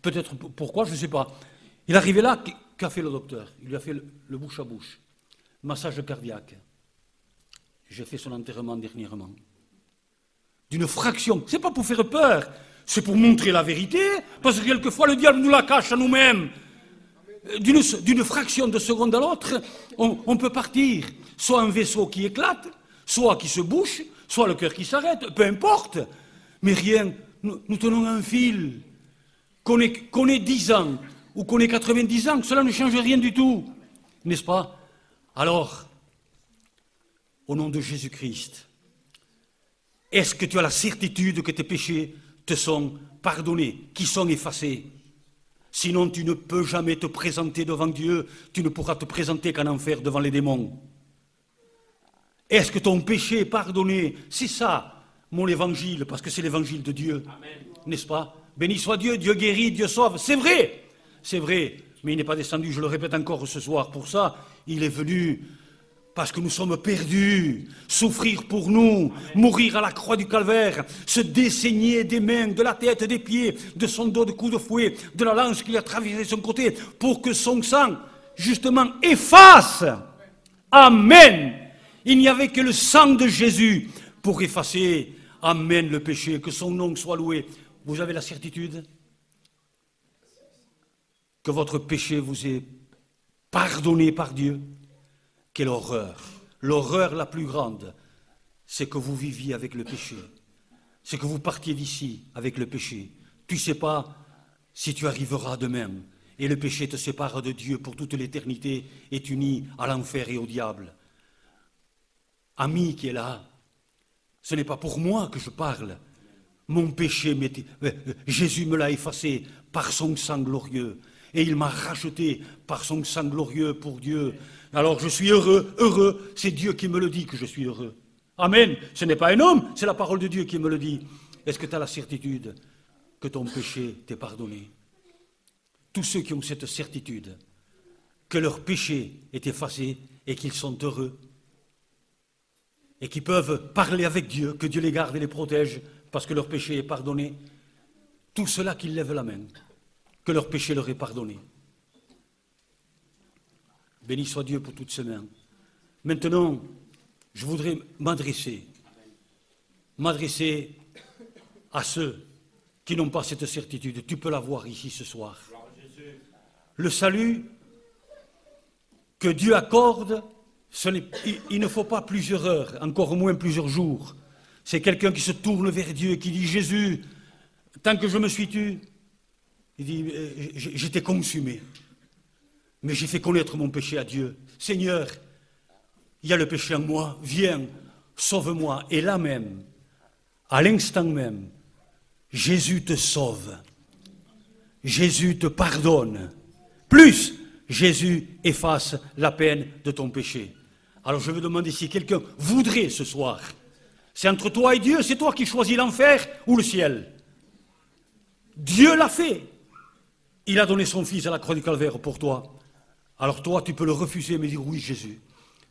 peut-être pourquoi, je ne sais pas. Il arrivait là, Qu'a fait le docteur? Il lui a fait le bouche à bouche. Massage cardiaque. J'ai fait son enterrement dernièrement. D'une fraction. C'est pas pour faire peur. C'est pour montrer la vérité. Parce que quelquefois, le diable nous la cache à nous-mêmes. D'une fraction de seconde à l'autre, on peut partir. Soit un vaisseau qui éclate, soit qui se bouche, soit le cœur qui s'arrête, peu importe. Mais rien, nous tenons un fil. Qu'on ait 10 ans ou qu'on ait 90 ans, cela ne change rien du tout. N'est-ce pas? Alors, au nom de Jésus-Christ, est-ce que tu as la certitude que tes péchés te sont pardonnés, qui sont effacés? Sinon, tu ne peux jamais te présenter devant Dieu, tu ne pourras te présenter qu'en enfer devant les démons. Est-ce que ton péché est pardonné? C'est ça, mon évangile, parce que c'est l'évangile de Dieu. N'est-ce pas? Béni soit Dieu, Dieu guérit, Dieu sauve. C'est vrai, mais il n'est pas descendu, je le répète encore ce soir. Pour ça, il est venu parce que nous sommes perdus, souffrir pour nous, mourir à la croix du calvaire, se dessaigner des mains, de la tête, des pieds, de son dos de coup de fouet, de la lance qui a traversé son côté, pour que son sang, justement, efface. Amen. Il n'y avait que le sang de Jésus pour effacer, amen, le péché, que son nom soit loué. Vous avez la certitude que votre péché vous est pardonné par Dieu? Quelle horreur! L'horreur la plus grande, c'est que vous viviez avec le péché. C'est que vous partiez d'ici avec le péché. Tu ne sais pas si tu arriveras demain. Et le péché te sépare de Dieu pour toute l'éternité et t'unit à l'enfer et au diable. Ami qui est là, ce n'est pas pour moi que je parle. Mon péché, Jésus me l'a effacé par son sang glorieux. Et il m'a racheté par son sang glorieux pour Dieu. Alors je suis heureux, c'est Dieu qui me le dit que je suis heureux. Amen. Ce n'est pas un homme, c'est la parole de Dieu qui me le dit. Est-ce que tu as la certitude que ton péché t'est pardonné? Tous ceux qui ont cette certitude, que leur péché est effacé et qu'ils sont heureux, et qui peuvent parler avec Dieu, que Dieu les garde et les protège, parce que leur péché est pardonné, tout cela qu'ils lèvent la main, que leur péché leur est pardonné. Béni soit Dieu pour toutes ces mains. Maintenant, je voudrais m'adresser à ceux qui n'ont pas cette certitude. Tu peux l'avoir ici ce soir. Le salut que Dieu accorde, il ne faut pas plusieurs heures, encore moins plusieurs jours. C'est quelqu'un qui se tourne vers Dieu et qui dit « Jésus, tant que je me suis tu, il dit « j'étais consumé, mais j'ai fait connaître mon péché à Dieu. Seigneur, il y a le péché en moi, viens, sauve-moi. » Et là même, à l'instant même, Jésus te sauve. Jésus te pardonne. Plus, Jésus efface la peine de ton péché. Alors je vais demander si quelqu'un voudrait ce soir. C'est entre toi et Dieu, c'est toi qui choisis l'enfer ou le ciel. Dieu l'a fait. Il a donné son Fils à la croix du calvaire pour toi. Alors toi, tu peux le refuser, mais dire, oui Jésus,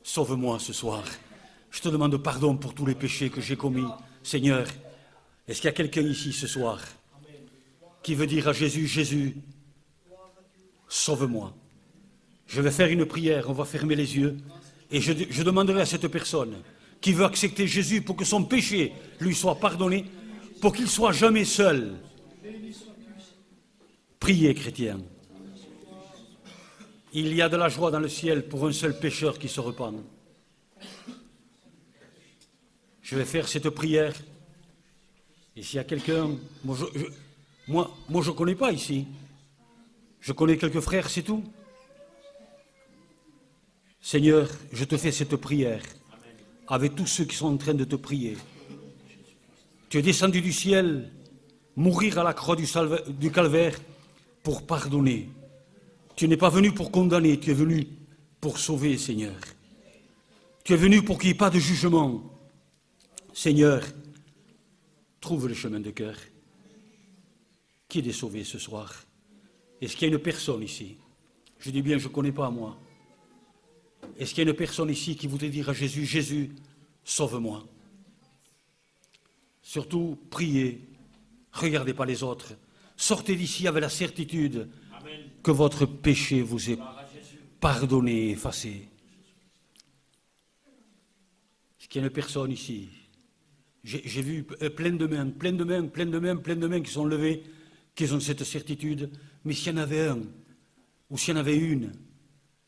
sauve-moi ce soir. Je te demande pardon pour tous les péchés que j'ai commis. Seigneur, est-ce qu'il y a quelqu'un ici ce soir qui veut dire à Jésus, Jésus, sauve-moi. Je vais faire une prière, on va fermer les yeux, et je demanderai à cette personne qui veut accepter Jésus pour que son péché lui soit pardonné, pour qu'il ne soit jamais seul. Priez, chrétiens. Il y a de la joie dans le ciel pour un seul pécheur qui se repent. Je vais faire cette prière. Et s'il y a quelqu'un... Moi, je ne connais pas ici. Je connais quelques frères, c'est tout. Seigneur, je te fais cette prière avec tous ceux qui sont en train de te prier. Tu es descendu du ciel, mourir à la croix du calvaire pour pardonner. Tu n'es pas venu pour condamner, tu es venu pour sauver, Seigneur. Tu es venu pour qu'il n'y ait pas de jugement. Seigneur, trouve le chemin de cœur. Qui est sauvé ce soir? Est-ce qu'il y a une personne ici? Je dis bien, je ne connais pas moi. Est-ce qu'il y a une personne ici qui voudrait dire à Jésus, Jésus, sauve-moi? Surtout, priez, regardez pas les autres. Sortez d'ici avec la certitude que votre péché vous est pardonné, effacé. Est-ce qu'il y a une personne ici? J'ai vu plein de mains qui sont levées, qui ont cette certitude. Mais s'il y en avait un, ou s'il y en avait une,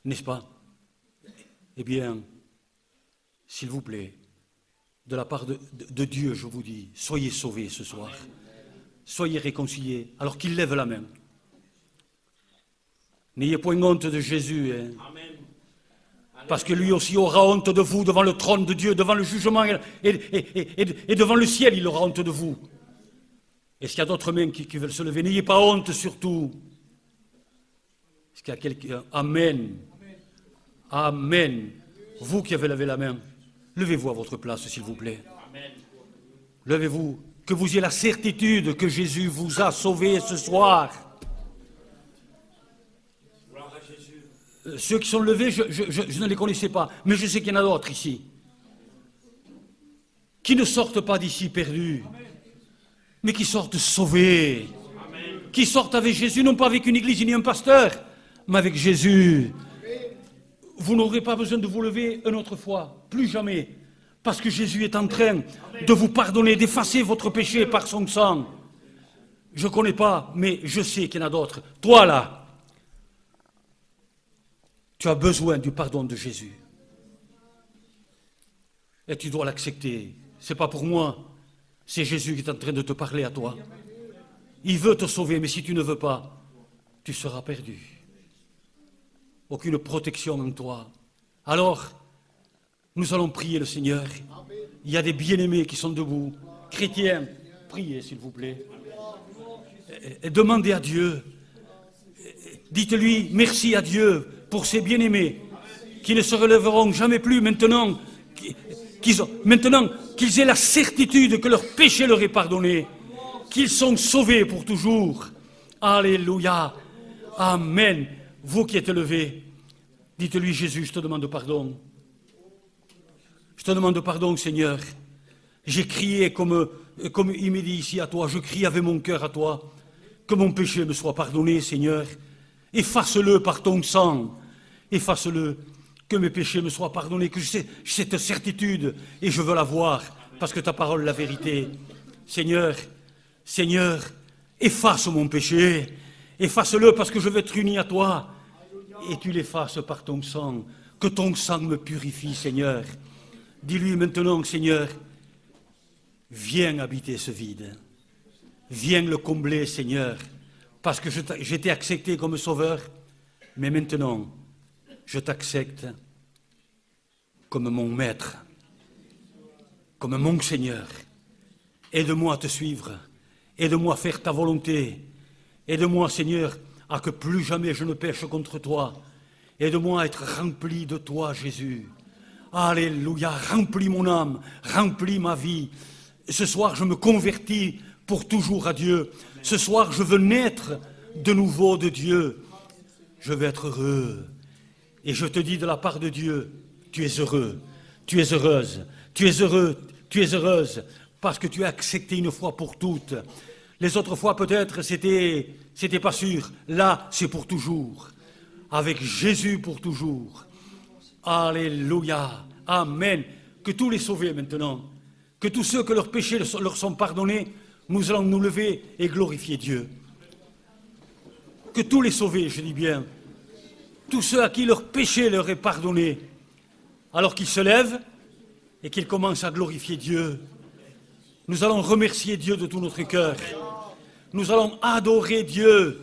n'est-ce pas? Eh bien, s'il vous plaît, de la part de Dieu, je vous dis, soyez sauvés ce soir. Soyez réconciliés, alors qu'il lève la main. N'ayez point honte de Jésus, hein. Parce que lui aussi aura honte de vous devant le trône de Dieu, devant le jugement et devant le ciel, il aura honte de vous. Est-ce qu'il y a d'autres mains qui veulent se lever? N'ayez pas honte surtout. Est-ce qu'il y a quelqu'un? Amen. Amen. Vous qui avez levé la main, levez-vous à votre place, s'il vous plaît. Levez-vous. Que vous ayez la certitude que Jésus vous a sauvé ce soir. Ceux qui sont levés, je ne les connaissais pas, mais je sais qu'il y en a d'autres ici, qui ne sortent pas d'ici perdus, mais qui sortent sauvés, qui sortent avec Jésus, non pas avec une église ni un pasteur, mais avec Jésus. Vous n'aurez pas besoin de vous lever une autre fois, plus jamais, parce que Jésus est en train de vous pardonner, d'effacer votre péché par son sang. Je ne connais pas, mais je sais qu'il y en a d'autres. Toi là, tu as besoin du pardon de Jésus. Et tu dois l'accepter. Ce n'est pas pour moi. C'est Jésus qui est en train de te parler à toi. Il veut te sauver, mais si tu ne veux pas, tu seras perdu. Aucune protection en toi. Alors, nous allons prier le Seigneur. Il y a des bien-aimés qui sont debout. Chrétiens, priez s'il vous plaît. Et demandez à Dieu. Dites-lui merci à Dieu pour ces bien-aimés qui ne se relèveront jamais plus maintenant qu'ils aient la certitude que leur péché leur est pardonné, qu'ils sont sauvés pour toujours. Alléluia. Amen. Vous qui êtes levés, dites-lui Jésus, je te demande pardon. Je te demande pardon, Seigneur. J'ai crié comme il me dit ici à toi, je crie avec mon cœur à toi, que mon péché me soit pardonné, Seigneur. Efface-le par ton sang. Efface-le, que mes péchés me soient pardonnés, que j'ai cette certitude, et je veux la voir, parce que ta parole est la vérité. Seigneur, Seigneur, efface mon péché, efface-le parce que je veux être uni à toi, et tu l'effaces par ton sang, que ton sang me purifie, Seigneur. Dis-lui maintenant, Seigneur, viens habiter ce vide, viens le combler, Seigneur, parce que je t'ai accepté comme sauveur, mais maintenant, je t'accepte comme mon maître, comme mon Seigneur. Aide-moi à te suivre, aide-moi à faire ta volonté, aide-moi, Seigneur, à que plus jamais je ne pêche contre toi. Aide-moi à être rempli de toi, Jésus. Alléluia, remplis mon âme, remplis ma vie. Ce soir, je me convertis pour toujours à Dieu. Ce soir, je veux naître de nouveau de Dieu. Je veux être heureux. Et je te dis de la part de Dieu, tu es heureux, tu es heureuse, tu es heureux, tu es heureuse, parce que tu as accepté une fois pour toutes. Les autres fois, peut-être, c'était pas sûr. Là, c'est pour toujours. Avec Jésus pour toujours. Alléluia. Amen. Que tous les sauvés maintenant, que tous ceux que leurs péchés leur sont pardonnés, nous allons nous lever et glorifier Dieu. Que tous les sauvés, je dis bien, tous ceux à qui leur péché leur est pardonné, alors qu'ils se lèvent et qu'ils commencent à glorifier Dieu. Nous allons remercier Dieu de tout notre cœur. Nous allons adorer Dieu.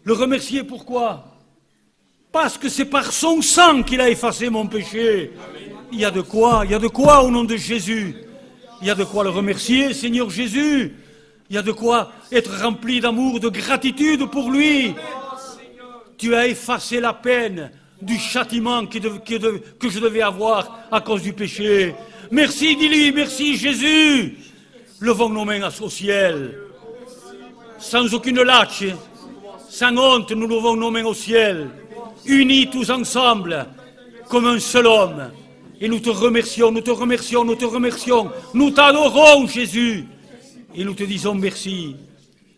Le remercier pourquoi? Parce que c'est par son sang qu'il a effacé mon péché. Il y a de quoi au nom de Jésus. Il y a de quoi le remercier, Seigneur Jésus. Il y a de quoi être rempli d'amour, de gratitude pour lui. Tu as effacé la peine du châtiment que je devais avoir à cause du péché. Merci, dis-lui, merci Jésus. Levons nos mains au ciel. Sans aucune lâche, sans honte, nous levons nos mains au ciel. Unis tous ensemble, comme un seul homme. Et nous te remercions, nous te remercions, nous te remercions. Nous t'adorons, Jésus. Et nous te disons merci.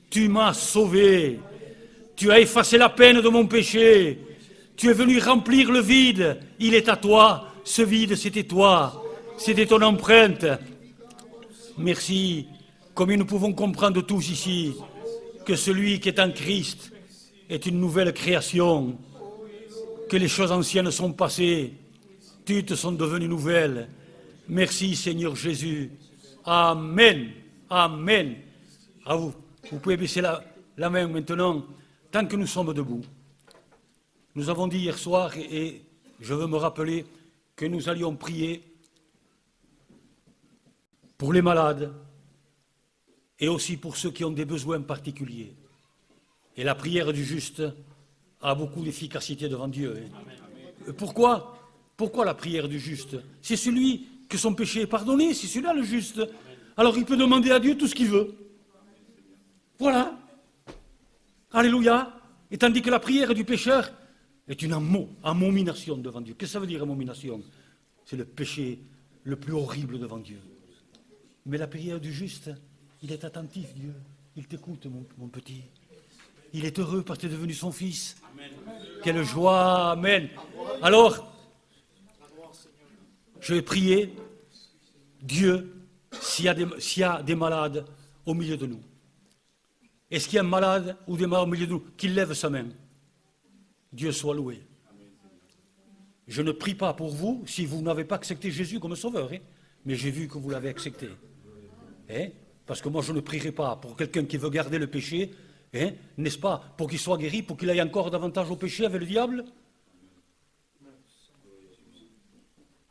Tu m'as sauvé. Tu as effacé la peine de mon péché. Tu es venu remplir le vide. Il est à toi. Ce vide, c'était toi. C'était ton empreinte. Merci. Combien nous pouvons comprendre tous ici que celui qui est en Christ est une nouvelle création, que les choses anciennes sont passées, toutes sont devenues nouvelles. Merci Seigneur Jésus. Amen. Amen. À vous. Vous pouvez baisser la main maintenant, tant que nous sommes debout. Nous avons dit hier soir, et je veux me rappeler, que nous allions prier pour les malades et aussi pour ceux qui ont des besoins particuliers. Et la prière du juste a beaucoup d'efficacité devant Dieu. Hein. Pourquoi la prière du juste? C'est celui que son péché est pardonné, c'est celui-là le juste. Alors il peut demander à Dieu tout ce qu'il veut. Voilà. Alléluia. Et tandis que la prière du pécheur est une abomination devant Dieu. Qu'est-ce que ça veut dire abomination? C'est le péché le plus horrible devant Dieu. Mais la prière du juste, il est attentif, Dieu. Il t'écoute, mon petit. Il est heureux parce que tu es devenu son fils. Amen. Quelle joie, amen. Alors, je vais prier Dieu s'il y a des malades au milieu de nous. Est-ce qu'il y a un malade ou des malades au milieu de nous? Qu'il lève sa main. Dieu soit loué. Je ne prie pas pour vous si vous n'avez pas accepté Jésus comme sauveur, hein, mais j'ai vu que vous l'avez accepté. Hein, parce que moi, je ne prierai pas pour quelqu'un qui veut garder le péché, hein, n'est-ce pas, pour qu'il soit guéri, pour qu'il aille encore davantage au péché avec le diable.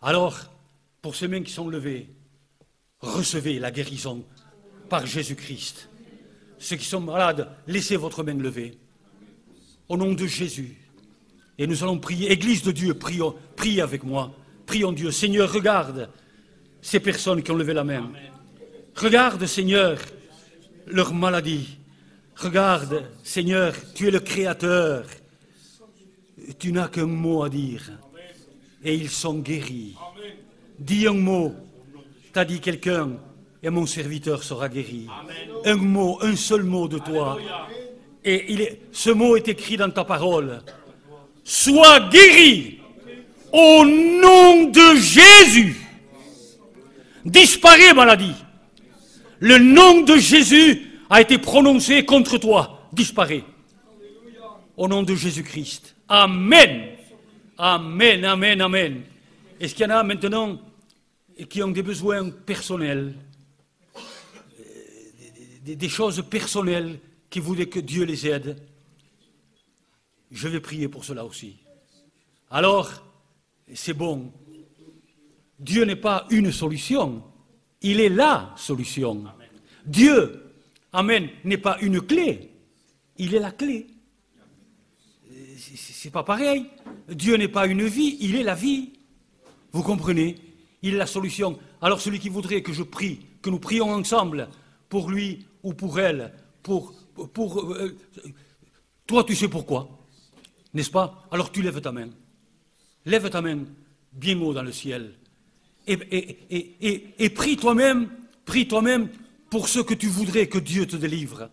Alors, pour ces mains qui sont levées, recevez la guérison par Jésus-Christ. Ceux qui sont malades, laissez votre main levée. Au nom de Jésus. Et nous allons prier. Église de Dieu, priez avec moi. Prions Dieu. Seigneur, regarde ces personnes qui ont levé la main. Regarde, Seigneur, leur maladie. Regarde, Seigneur, tu es le Créateur. Tu n'as qu'un mot à dire. Et ils sont guéris. Dis un mot. T'as dit quelqu'un, et mon serviteur sera guéri. Un mot, un seul mot de toi. Et ce mot est écrit dans ta parole. Sois guéri au nom de Jésus. Disparaît, maladie. Le nom de Jésus a été prononcé contre toi. Disparaît. Au nom de Jésus-Christ. Amen. Amen, amen, amen. Est-ce qu'il y en a maintenant qui ont des besoins personnels, des choses personnelles qui voulaient que Dieu les aide? Je vais prier pour cela aussi. Alors, c'est bon. Dieu n'est pas une solution, il est la solution. Amen. Dieu, amen, n'est pas une clé, il est la clé. C'est pas pareil. Dieu n'est pas une vie, il est la vie. Vous comprenez? Il est la solution. Alors celui qui voudrait que je prie, que nous prions ensemble, pour lui ou pour elle, toi tu sais pourquoi, n'est-ce pas? Alors tu lèves ta main. Lève ta main bien haut dans le ciel. Et prie toi-même pour ce que tu voudrais que Dieu te délivre.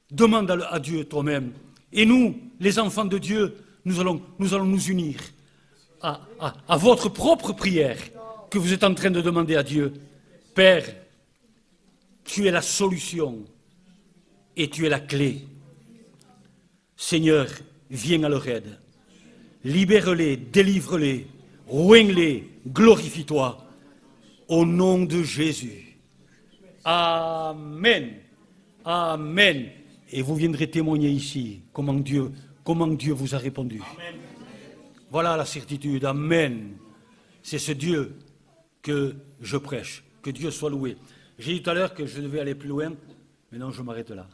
Demande à Dieu toi-même. Et nous, les enfants de Dieu, nous allons nous unir à votre propre prière que vous êtes en train de demander à Dieu. Père, tu es la solution et tu es la clé. Seigneur, viens à leur aide. Libère-les, délivre-les, ruine-les, glorifie-toi. Au nom de Jésus. Amen. Amen. Et vous viendrez témoigner ici comment Dieu vous a répondu. Amen. Voilà la certitude. Amen. C'est ce Dieu que je prêche. Que Dieu soit loué. J'ai dit tout à l'heure que je devais aller plus loin, mais non, je m'arrête là.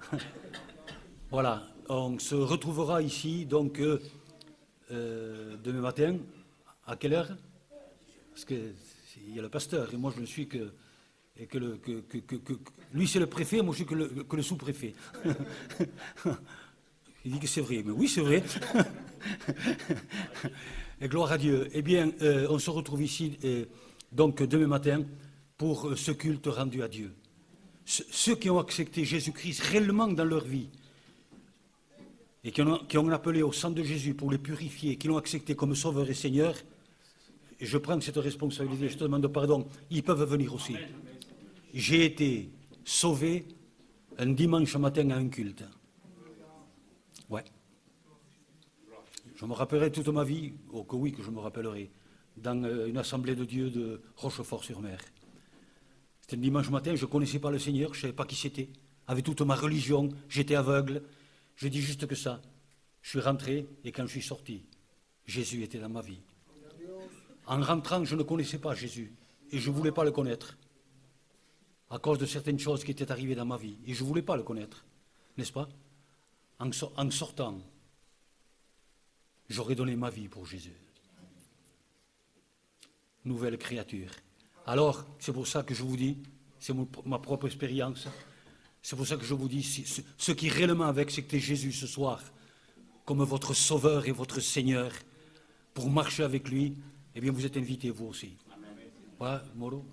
Voilà. On se retrouvera ici, donc, demain matin. À quelle heure? Parce qu'il y a le pasteur, et moi je ne suis que... lui c'est le préfet, moi je suis que le sous-préfet. Il dit que c'est vrai, mais oui c'est vrai. Et gloire à Dieu. Eh bien, on se retrouve ici, donc demain matin, pour ce culte rendu à Dieu. Ceux qui ont accepté Jésus-Christ réellement dans leur vie, et qui ont appelé au sang de Jésus pour les purifier, qui l'ont accepté comme Sauveur et Seigneur, et je prends cette responsabilité, je te demande pardon, ils peuvent venir aussi. J'ai été sauvé un dimanche matin à un culte. Ouais. Je me rappellerai toute ma vie, oh que oui que je me rappellerai, dans une assemblée de Dieu de Rochefort-sur-Mer. C'était un dimanche matin, je ne connaissais pas le Seigneur, je ne savais pas qui c'était. Avec toute ma religion, j'étais aveugle. Je dis juste que ça. Je suis rentré et quand je suis sorti, Jésus était dans ma vie. En rentrant, je ne connaissais pas Jésus et je ne voulais pas le connaître à cause de certaines choses qui étaient arrivées dans ma vie. Et je ne voulais pas le connaître, n'est-ce pas? En sortant, j'aurais donné ma vie pour Jésus. Nouvelle créature. Alors, c'est pour ça que je vous dis, c'est ma propre expérience, c'est pour ça que je vous dis, ce qui réellement avec, c'est que t'es Jésus ce soir, comme votre Sauveur et votre Seigneur, pour marcher avec lui, eh bien vous êtes invités vous aussi. Voilà, Moro.